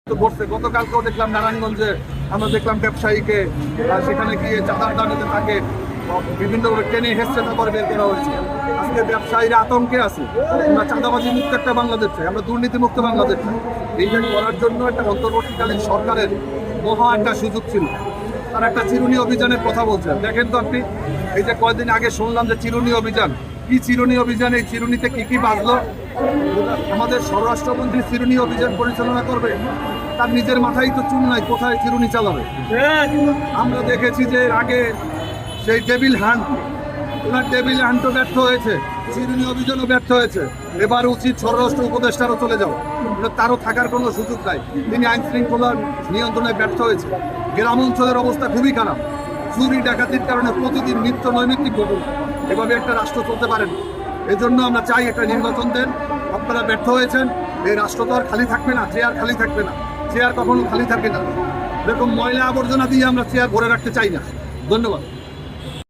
গতকালকেও দেখলাম নারায়ণগঞ্জে, আমরা দেখলাম ব্যবসায়ীকে সেখানে গিয়ে চাঁদার দাবিতে তাকে বিভিন্ন টেনে হেসচেনা করে বের করা হয়েছে। আজকে ব্যবসায়ীরা আতঙ্কে আছে। আমরা চাঁদাবাজি মুক্ত একটা বাংলাদেশ চাই, আমরা দুর্নীতি মুক্ত বাংলাদেশ চাই। এইটা করার জন্য একটা অন্তর্বর্তীকালীন সরকারের মহা একটা সুযোগ ছিল। তারা একটা চিরুনি অভিযানের কথা বলছেন। দেখেন তো আপনি, এই যে কয়েকদিন আগে শুনলাম যে চিরুনি অভিযান, কি চিরুনি অভিযান, এই চিরুনিতে কি বাজলো? আমাদের স্বরাষ্ট্রমন্ত্রী চিরুনি অভিযান পরিচালনা করবে, তার নিজের মাথায় তো চুল নাই, কোথায় চিরুনি চালাবে? আমরা দেখেছি যে এর আগে সেই টেবিল হ্যান্ড, ওনার টেবিল হ্যান্ডও ব্যর্থ হয়েছে, চিরুনি অভিযানও ব্যর্থ হয়েছে। এবার উচিত স্বরাষ্ট্র উপদেষ্টারও চলে যাওয়া, তারও থাকার কোনো সুযোগ নাই। তিনি আইন শৃঙ্খলার নিয়ন্ত্রণে ব্যর্থ হয়েছে। গ্রাম অঞ্চলের অবস্থা খুবই খারাপ, চুরি ডাকাতির কারণে প্রতিদিন নিত্য নৈমিত্তিক ঘটনা। এভাবে একটা রাষ্ট্র চলতে পারে না। এই জন্য আমরা চাই একটা নির্বাচন দেন। আপনারা ব্যর্থ হয়েছেন, এই রাষ্ট্র তো আর খালি থাকবে না, চেয়ার খালি থাকবে না, চেয়ার কখনো খালি থাকে না। এরকম ময়লা আবর্জনা দিয়ে আমরা চেয়ার ভরে রাখতে চাই না। ধন্যবাদ।